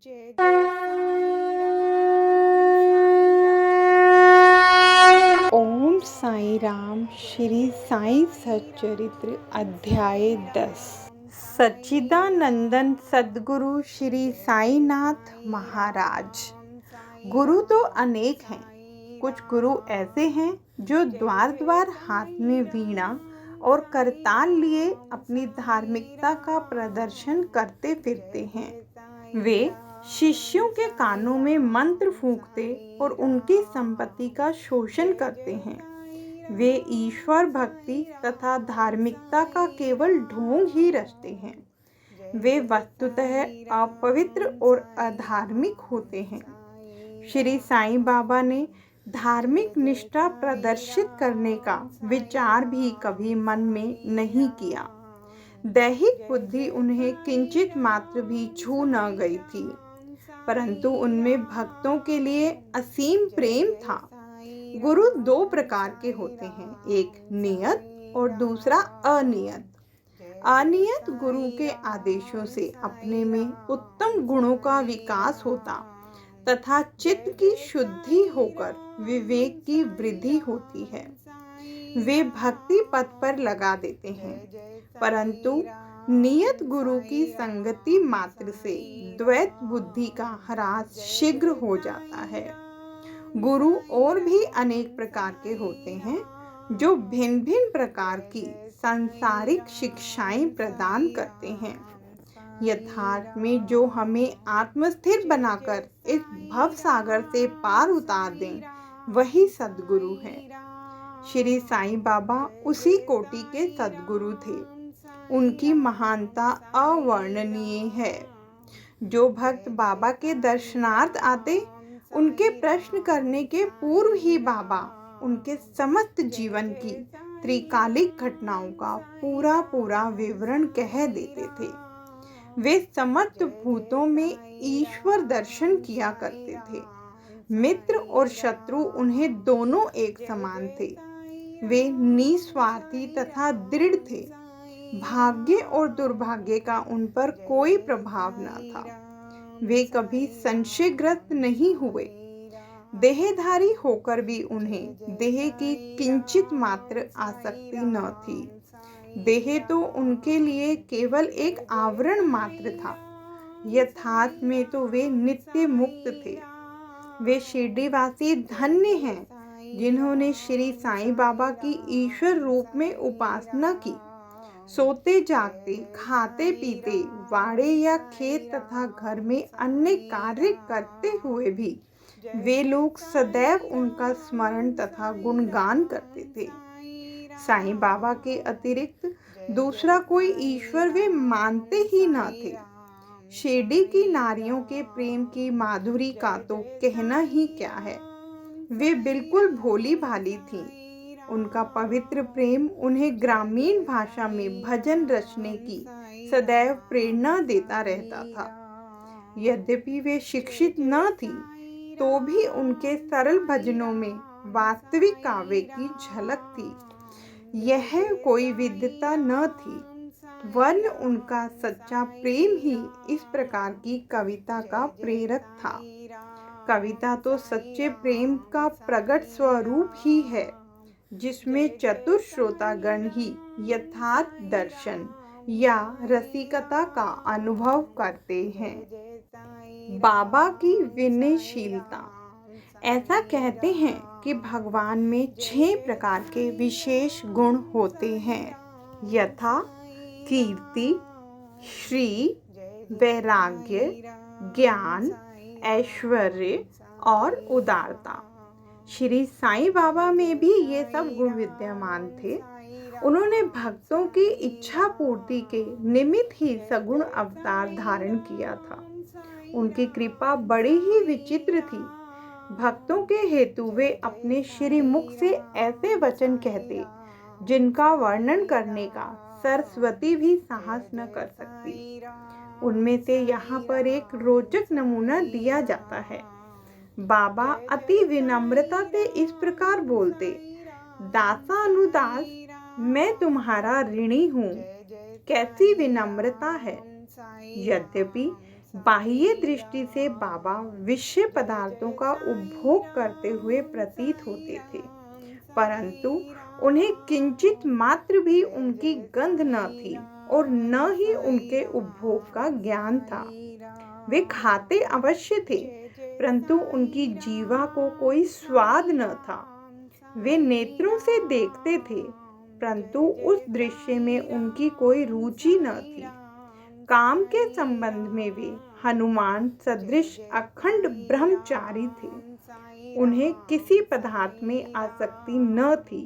जय जय ओम साई राम। श्री साई सच्चरित्र अध्याय 10। सच्चिदानंदन सद्गुरु श्री साईनाथ महाराज। गुरु तो अनेक हैं। कुछ गुरु ऐसे हैं जो द्वार द्वार हाथ में वीणा और करताल लिए अपनी धार्मिकता का प्रदर्शन करते फिरते हैं। वे शिष्यों के कानों में मंत्र फूंकते और उनकी संपत्ति का शोषण करते हैं। वे ईश्वर भक्ति तथा धार्मिकता का केवल ढोंग ही रचते हैं। वे वस्तुतः अपवित्र और अधार्मिक होते हैं। श्री साईं बाबा ने धार्मिक निष्ठा प्रदर्शित करने का विचार भी कभी मन में नहीं किया। दैहिक बुद्धि उन्हें किंचित मात्र भी छू न गई थी, परंतु उनमें भक्तों के लिए असीम प्रेम था। गुरु दो प्रकार के होते हैं, एक नियत और दूसरा अनियत। अनियत गुरु के आदेशों से अपने में उत्तम गुणों का विकास होता तथा चित्त की शुद्धि होकर विवेक की वृद्धि होती है। वे भक्ति पथ पर लगा देते हैं, परंतु नियत गुरु की संगति मात्र से द्वैत बुद्धि का ह्रास शीघ्र हो जाता है। गुरु और भी अनेक प्रकार के होते हैं जो भिन्न भिन्न प्रकार की सांसारिक शिक्षाएं प्रदान करते हैं। यथार्थ में जो हमें आत्मस्थिर बनाकर इस भव सागर से पार उतार दें, वही सद्गुरु है। श्री साईं बाबा उसी कोटि के सद्गुरु थे। उनकी महानता अवर्णनीय है। जो भक्त बाबा के दर्शनार्थ आते, उनके प्रश्न करने के पूर्व ही बाबा उनके समस्त जीवन की त्रिकालिक घटनाओं का पूरा विवरण कह देते थे। वे समस्त भूतों में ईश्वर दर्शन किया करते थे। मित्र और शत्रु उन्हें दोनों एक समान थे। वे निस्वार्थी तथा दृढ़ थे। भाग्य और दुर्भाग्य का उन पर कोई प्रभाव न था। वे कभी संशयग्रस्त नहीं हुए। देहधारी होकर भी उन्हें देह की किंचित मात्र आसक्ति न थी। देह तो उनके लिए केवल एक आवरण मात्र था। यथार्थ में तो वे नित्य मुक्त थे। वे शिरडीवासी धन्य हैं जिन्होंने श्री साईं बाबा की ईश्वर रूप में उपासना की। सोते जागते, खाते पीते, वाड़े या खेत तथा घर में अन्य कार्य करते हुए भी वे लोग सदैव उनका स्मरण तथा गुणगान करते थे। साईं बाबा के अतिरिक्त दूसरा कोई ईश्वर वे मानते ही न थे। शिरडी की नारियों के प्रेम की माधुरी का तो कहना ही क्या है। वे बिल्कुल भोली भाली थीं। उनका पवित्र प्रेम उन्हें ग्रामीण भाषा में भजन रचने की सदैव प्रेरणा देता रहता था। यद्यपि वे शिक्षित न थीं, तो भी उनके सरल भजनों में वास्तविक काव्य की झलक थी। यह कोई विद्वता न थी, वरन उनका सच्चा प्रेम ही इस प्रकार की कविता का प्रेरक था। कविता तो सच्चे प्रेम का प्रकट स्वरूप ही है, जिसमें चतुर श्रोतागण ही यथार्थ दर्शन या रसिकता का अनुभव करते हैं। बाबा की विनयशीलता। ऐसा कहते हैं कि भगवान में 6 प्रकार के विशेष गुण होते हैं, यथा कीर्ति, श्री, वैराग्य, ज्ञान, ऐश्वर्य और उदारता। श्री साईं बाबा में भी ये सब गुण विद्यमान थे। उन्होंने भक्तों की इच्छा पूर्ति के निमित्त ही सगुण अवतार धारण किया था। उनकी कृपा बड़ी ही विचित्र थी। भक्तों के हेतु वे अपने श्रीमुख से ऐसे वचन कहते जिनका वर्णन करने का सरस्वती भी साहस न कर सकती। उनमें से यहाँ पर एक रोचक नमूना दिया जाता है। बाबा अति विनम्रता से इस प्रकार बोलते, दासानुदास, मैं तुम्हारा ऋणी हूँ। कैसी विनम्रता है। यद्यपि बाह्य दृष्टि से बाबा विषय पदार्थों का उपभोग करते हुए प्रतीत होते थे, परंतु उन्हें किंचित मात्र भी उनकी गंध न थी और न ही उनके उपभोग का ज्ञान था। वे खाते अवश्य थे, परंतु उनकी जीवा को कोई स्वाद न था। वे नेत्रों से देखते थे, परंतु उस दृश्य में उनकी कोई रुचि न थी। काम के संबंध में वे हनुमान सदृश अखंड ब्रह्मचारी थे। उन्हें किसी पदार्थ में आसक्ति न थी।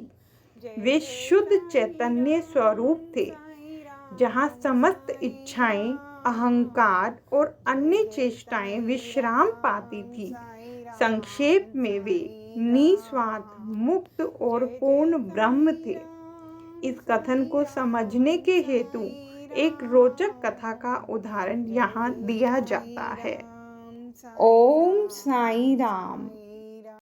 वे शुद्ध चैतन्य स्वरूप थे, जहाँ समस्त इच्छाएं, अहंकार और अन्य चेष्टाएं विश्राम पाती थी। संक्षेप में वे निस्वार्थ, मुक्त और पूर्ण ब्रह्म थे। इस कथन को समझने के हेतु एक रोचक कथा का उदाहरण यहाँ दिया जाता है। ओम साईं राम।